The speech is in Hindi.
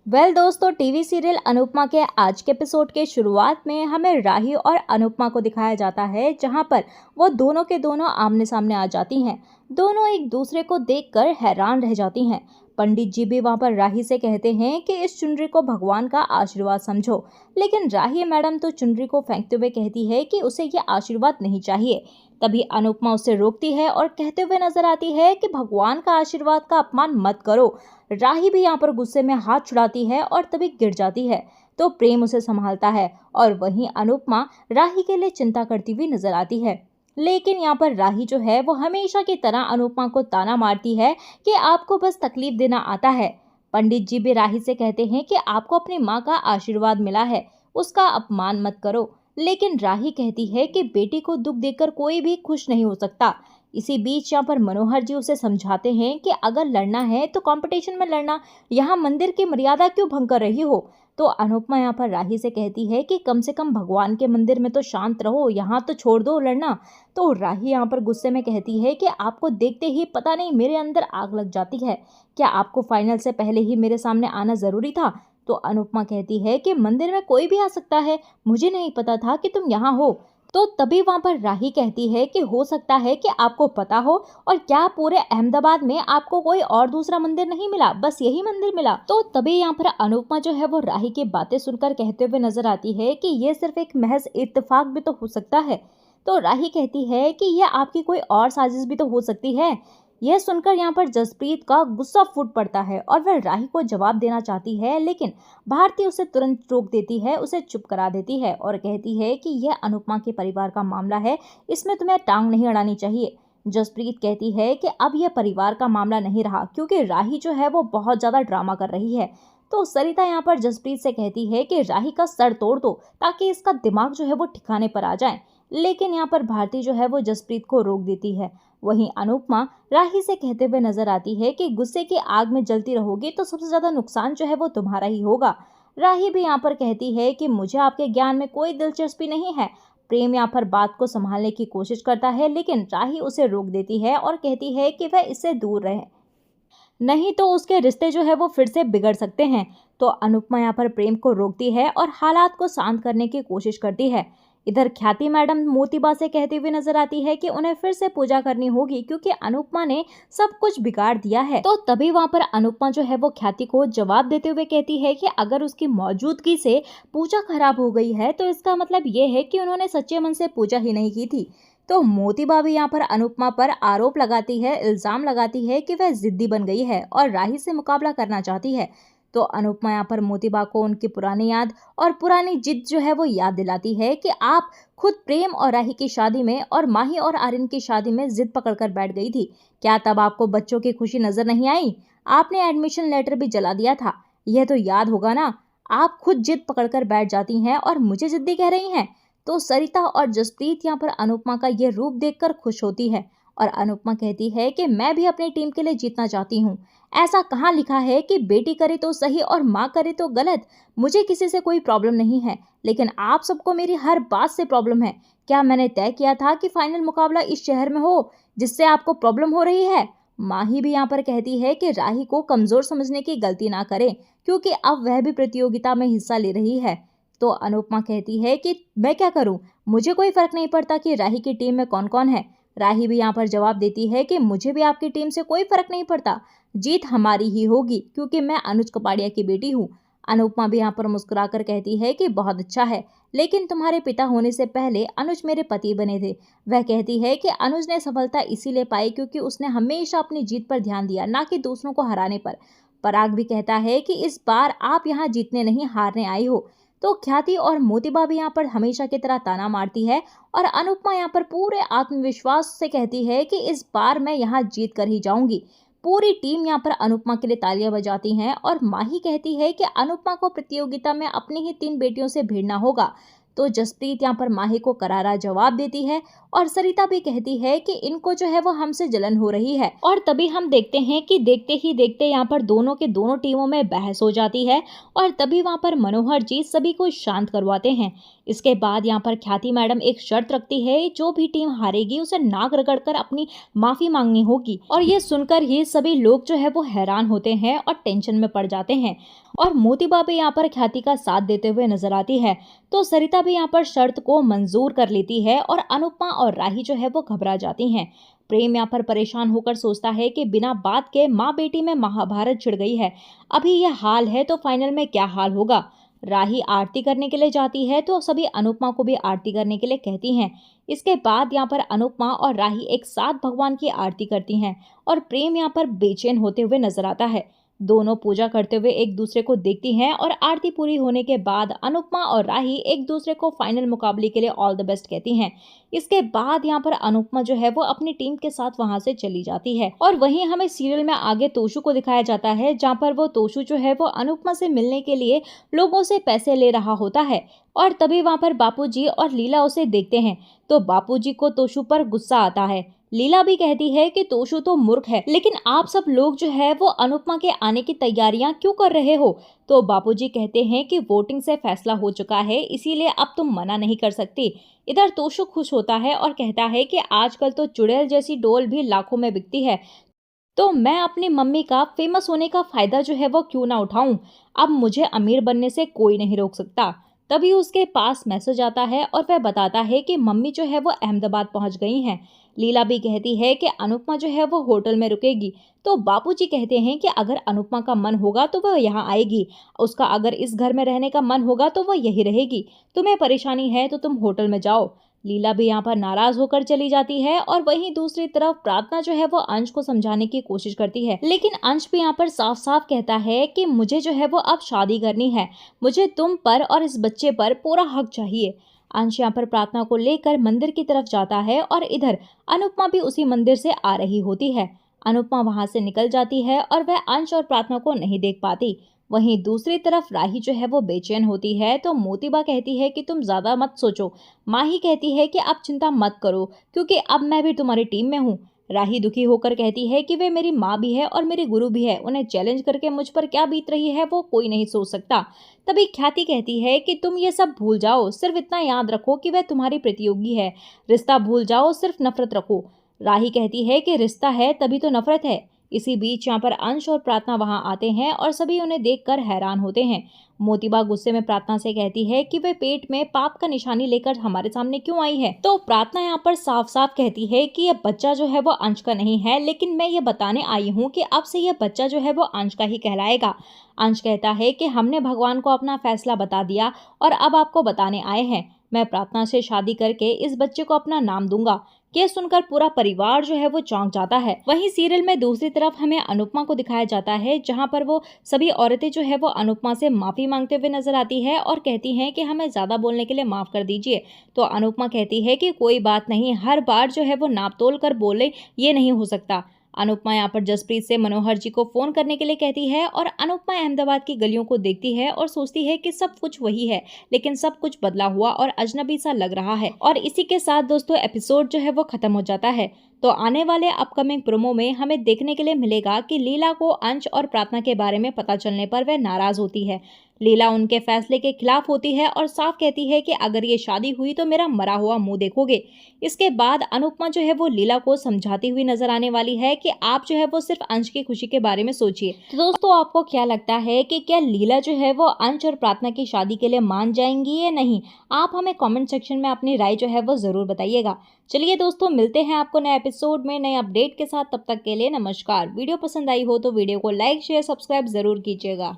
दोस्तों, टीवी सीरियल अनुपमा के आज के एपिसोड के शुरुआत में हमें राही और अनुपमा को दिखाया जाता है, जहां पर वो दोनों के दोनों आमने सामने आ जाती हैं। दोनों एक दूसरे को देखकर हैरान रह जाती हैं। पंडित जी भी वहां पर राही से कहते हैं कि इस चुनरी को भगवान का आशीर्वाद समझो, लेकिन राही मैडम तो चुनरी को फेंकते हुए कहती है कि उसे ये आशीर्वाद नहीं चाहिए। तभी अनुपमा उसे रोकती है और कहते हुए नजर आती है कि भगवान का आशीर्वाद का अपमान मत करो। राही भी यहाँ पर गुस्से में हाथ छुड़ाती है और तभी गिर जाती है। तो प्रेम उसे संभालता है और वहीं अनुपमा राही के लिए चिंता करती हुई नजर आती है। लेकिन यहाँ पर राही जो है वो हमेशा की तरह अनुपमा को ताना मारती है कि आपको बस तकलीफ देना आता है। पंडित जी भी राही से कहते हैं कि आपको अपनी माँ का आशीर्वाद मिला है, उसका अपमान मत करो। लेकिन राही कहती है कि बेटी को दुख देकर कोई भी खुश नहीं हो सकता। इसी बीच यहाँ पर मनोहर जी उसे समझाते हैं कि अगर लड़ना है तो कंपटीशन में लड़ना, यहाँ मंदिर की मर्यादा क्यों भंग कर रही हो। तो अनुपमा यहाँ पर राही से कहती है कि कम से कम भगवान के मंदिर में तो शांत रहो, यहाँ तो छोड़ दो लड़ना। तो राही यहाँ पर गुस्से में कहती है कि आपको देखते ही पता नहीं मेरे अंदर आग लग जाती है, क्या आपको फाइनल से पहले ही मेरे सामने आना जरूरी था। तो अनुपमा कहती है कि मंदिर में कोई भी आ सकता है, मुझे नहीं पता था कि तुम यहाँ हो। तो तभी वहां पर राही कहती है कि हो सकता है कि आपको पता हो, और क्या पूरे अहमदाबाद में आपको कोई और दूसरा मंदिर नहीं मिला, बस यही मंदिर मिला। तो तभी यहाँ पर अनुपमा जो है वो राही की बातें सुनकर कहते हुए नजर आती है कि ये सिर्फ एक महज इत्तेफाक भी तो हो सकता है। तो राही कहती है कि यह आपकी कोई और साजिश भी तो हो सकती है। यह सुनकर यहाँ पर जसप्रीत का गुस्सा फूट पड़ता है और वह राही को जवाब देना चाहती है, लेकिन भारती उसे तुरंत रोक देती है, उसे चुप करा देती है और कहती है कि यह अनुपमा के परिवार का मामला है, इसमें तुम्हें टांग नहीं अड़ानी चाहिए। जसप्रीत कहती है कि अब यह परिवार का मामला नहीं रहा, क्योंकि राही जो है वो बहुत ज्यादा ड्रामा कर रही है। तो सरिता यहाँ पर जसप्रीत से कहती है कि राही का सर तोड़ दो ताकि इसका दिमाग जो है वो ठिकाने पर आ जाए। लेकिन यहाँ पर भारती जो है वो जसप्रीत को रोक देती है। वहीं अनुपमा राही से कहते हुए नजर आती है कि गुस्से की आग में जलती रहोगी तो सबसे ज्यादा नुकसान जो है वो तुम्हारा ही होगा। राही भी यहाँ पर कहती है कि मुझे आपके ज्ञान में कोई दिलचस्पी नहीं है। प्रेम यहाँ पर बात को संभालने की कोशिश करता है, लेकिन राही उसे रोक देती है और कहती है कि वह इससे दूर रहे, नहीं तो उसके रिश्ते जो है वो फिर से बिगड़ सकते हैं। तो अनुपमा यहाँ पर प्रेम को रोकती है और हालात को शांत करने की कोशिश करती है। इधर ख्याति मैडम मोतीबा से कहती हुई नजर आती है कि उन्हें फिर से पूजा करनी होगी, क्योंकि अनुपमा ने सब कुछ बिगाड़ दिया है। तो तभी वहां पर अनुपमा जो है वो ख्याति को जवाब देते हुए कहती है कि अगर उसकी मौजूदगी से पूजा खराब हो गई है तो इसका मतलब ये है कि उन्होंने सच्चे मन से पूजा ही नहीं की थी। तो मोतीबा भी यहाँ पर अनुपमा पर आरोप लगाती है, इल्जाम लगाती है कि वह जिद्दी बन गई है और राही से मुकाबला करना चाहती है। तो अनुपमा यहाँ पर मोतीबा को उनकी पुरानी याद और पुरानी जिद जो है वो याद दिलाती है कि आप खुद प्रेम और राही की शादी में और माही और आर्यन की शादी में जिद पकड़कर बैठ गई थी। क्या तब आपको बच्चों की खुशी नजर नहीं आई? आपने एडमिशन लेटर भी जला दिया था, यह तो याद होगा ना। आप खुद जिद पकड़कर बैठ जाती हैं और मुझे जिद्दी कह रही हैं। तो सरिता और जसप्रीत यहाँ पर अनुपमा का ये रूप देखकर खुश होती है और अनुपमा कहती है कि मैं भी अपनी टीम के लिए जीतना चाहती हूँ। ऐसा कहाँ लिखा है कि बेटी करे तो सही और माँ करे तो गलत। मुझे किसी से कोई प्रॉब्लम नहीं है, लेकिन आप सबको मेरी हर बात से प्रॉब्लम है। क्या मैंने तय किया था कि फाइनल मुकाबला इस शहर में हो, जिससे आपको प्रॉब्लम हो रही है? माही भी यहाँ पर कहती है कि राही को कमजोर समझने की गलती ना करें, क्योंकि अब वह भी प्रतियोगिता में हिस्सा ले रही है। तो अनुपमा कहती है कि मैं क्या करूं, मुझे कोई फर्क नहीं पड़ता कि राही की टीम में कौन कौन है। राही भी यहाँ पर जवाब देती है कि मुझे भी आपकी टीम से कोई फर्क नहीं पड़ता, जीत हमारी ही होगी, क्योंकि मैं अनुज कपाड़िया की बेटी हूँ। अनुपमा भी यहाँ पर मुस्कुराकर कहती है कि बहुत अच्छा है, लेकिन तुम्हारे पिता होने से पहले अनुज मेरे पति बने थे। वह कहती है कि अनुज ने सफलता इसीलिए पाई क्योंकि उसने हमेशा अपनी जीत पर ध्यान दिया, ना कि दूसरों को हराने पर। पराग भी कहता है कि इस बार आप यहाँ जीतने नहीं हारने आई हो। तो ख्याति और मोतीबा भी यहाँ पर हमेशा की तरह ताना मारती है और अनुपमा यहाँ पर पूरे आत्मविश्वास से कहती है कि इस बार मैं यहाँ जीत कर ही जाऊंगी। पूरी टीम यहाँ पर अनुपमा के लिए तालियां बजाती हैं और माही कहती है कि अनुपमा को प्रतियोगिता में अपनी ही 3 बेटियों से भिड़ना होगा। तो जसप्रीत यहाँ पर माही को करारा जवाब देती है और सरिता भी कहती है कि इनको जो है वो हमसे जलन हो रही है। और तभी हम देखते हैं कि देखते ही देखते यहाँ पर दोनों के दोनों टीमों में बहस हो जाती है और तभी वहाँ पर मनोहर जी सभी को शांत करवाते हैं। इसके बाद यहाँ पर ख्याति मैडम एक शर्त रखती है, जो भी टीम हारेगी उसे नाक रगड़कर अपनी माफी मांगनी होगी। और ये सुनकर ही सभी लोग जो है वो हैरान होते हैं और टेंशन में पड़ जाते हैं। और मोतीबा भी यहाँ पर ख्याति का साथ देते हुए नजर आती है। तो सरिता भी यहाँ पर शर्त को मंजूर कर लेती है और अनुपमा और राही जो है वो घबरा जाती हैं। प्रेम यहाँ पर परेशान होकर सोचता है कि बिना बात के माँ बेटी में महाभारत छिड़ गई है। अभी यह हाल है तो फाइनल में क्या हाल होगा। राही आरती करने के लिए जाती है तो सभी अनुपमा को भी आरती करने के लिए कहती हैं। इसके बाद यहाँ पर अनुपमा और राही एक साथ भगवान की आरती करती हैं और प्रेम यहाँ पर बेचैन होते हुए नजर आता है। दोनों पूजा करते हुए एक दूसरे को देखती हैं और आरती पूरी होने के बाद अनुपमा और राही एक दूसरे को फाइनल मुकाबले के लिए ऑल द बेस्ट कहती हैं। इसके बाद यहाँ पर अनुपमा जो है वो अपनी टीम के साथ वहां से चली जाती है। और वहीं हमें सीरियल में आगे तोशु को दिखाया जाता है, जहाँ पर वो तोशु जो है वो अनुपमा से मिलने के लिए लोगों से पैसे ले रहा होता है। और तभी वहां पर बापूजी और लीला उसे देखते हैं तो बापूजी को तोशु पर गुस्सा आता है। लीला भी कहती है कि तोशु तो मूर्ख है, लेकिन आप सब लोग जो है वो अनुपमा के आने की तैयारियां क्यों कर रहे हो। तो बापूजी कहते हैं कि वोटिंग से फैसला हो चुका है, इसीलिए अब तुम मना नहीं कर सकती। इधर तोशु खुश होता है और कहता है कि आजकल तो चुड़ैल जैसी डोल भी लाखों में बिकती है, तो मैं अपनी मम्मी का फेमस होने का फायदा जो है वो क्यों ना उठाऊं। अब मुझे अमीर बनने से कोई नहीं रोक सकता। तभी उसके पास मैसेज आता है और वह बताता है कि मम्मी जो है वो अहमदाबाद पहुंच गई हैं। लीला भी कहती है कि अनुपमा जो है वो होटल में रुकेगी। तो बापूजी कहते हैं कि अगर अनुपमा का मन होगा तो वह यहाँ आएगी, उसका अगर इस घर में रहने का मन होगा तो वह यही रहेगी। तुम्हें परेशानी है तो तुम होटल में जाओ। लीला भी यहाँ पर नाराज होकर चली जाती है और वहीं दूसरी तरफ प्रार्थना जो है वो अंश को समझाने की कोशिश करती है, लेकिन अंश भी यहाँ पर साफ साफ कहता है कि मुझे जो है वो अब शादी करनी है, मुझे तुम पर और इस बच्चे पर पूरा हक चाहिए। अंश यहाँ पर प्रार्थना को लेकर मंदिर की तरफ जाता है और इधर अनुपमा भी उसी मंदिर से आ रही होती है। अनुपमा वहां से निकल जाती है और वह अंश और प्रार्थना को नहीं देख पाती। वहीं दूसरी तरफ राही जो है वो बेचैन होती है तो मोतीबा कहती है कि तुम ज्यादा मत सोचो। माही कहती है कि अब चिंता मत करो क्योंकि अब मैं भी तुम्हारी टीम में हूँ। राही दुखी होकर कहती है कि वे मेरी माँ भी है और मेरी गुरु भी है, उन्हें चैलेंज करके मुझ पर क्या बीत रही है वो कोई नहीं सोच सकता। तभी ख्याति कहती है कि तुम ये सब भूल जाओ, सिर्फ इतना याद रखो कि वह तुम्हारी प्रतियोगी है। रिश्ता भूल जाओ, सिर्फ नफरत रखो। राही कहती है कि रिश्ता है तभी तो नफरत है। इसी बीच यहाँ पर अंश और प्रार्थना वहां आते हैं और सभी उन्हें देखकर हैरान होते हैं। मोतीबा गुस्से में प्रार्थना से कहती है कि वे पेट में पाप का निशानी लेकर हमारे सामने क्यों आई है। तो प्रार्थना यहाँ पर साफ साफ कहती है कि यह बच्चा जो है वो अंश का नहीं है, लेकिन मैं ये बताने आई हूँ कि अब से यह बच्चा जो है वो अंश का ही कहलाएगा। अंश कहता है कि हमने भगवान को अपना फैसला बता दिया और अब आपको बताने आए हैं। मैं प्रार्थना से शादी करके इस बच्चे को अपना नाम दूंगा। ये सुनकर पूरा परिवार जो है वो चौंक जाता है। वहीं सीरियल में दूसरी तरफ हमें अनुपमा को दिखाया जाता है, जहां पर वो सभी औरतें जो है वो अनुपमा से माफी मांगते हुए नजर आती है और कहती हैं कि हमें ज्यादा बोलने के लिए माफ कर दीजिए। तो अनुपमा कहती है कि कोई बात नहीं, हर बार जो है वो नाप तोल कर बोले, ये नहीं हो सकता। अनुपमा यहाँ पर जसप्रीत से मनोहर जी को फोन करने के लिए कहती है और अनुपमा अहमदाबाद की गलियों को देखती है और सोचती है कि सब कुछ वही है, लेकिन सब कुछ बदला हुआ और अजनबी सा लग रहा है। और इसी के साथ दोस्तों एपिसोड जो है वो खत्म हो जाता है। तो आने वाले अपकमिंग प्रोमो में हमें देखने के लिए मिलेगा कि लीला को अंश और प्रार्थना के बारे में पता चलने पर वह नाराज होती है। लीला उनके फैसले के खिलाफ होती है और साफ कहती है कि अगर ये शादी हुई तो मेरा मरा हुआ मुंह देखोगे। इसके बाद अनुपमा जो है वो लीला को समझाती हुई नजर आने वाली है कि आप जो है वो सिर्फ अंश की खुशी के बारे में सोचिए। तो दोस्तों आपको क्या लगता है कि क्या लीला जो है वो अंश और प्रार्थना की शादी के लिए मान जाएंगी या नहीं? आप हमें कमेंट सेक्शन में अपनी राय जो है वो जरूर बताइएगा। चलिए दोस्तों, मिलते हैं आपको नए एपिसोड में नए अपडेट के साथ। तब तक के लिए नमस्कार। वीडियो पसंद आई हो तो वीडियो को लाइक शेयर सब्सक्राइब जरूर कीजिएगा।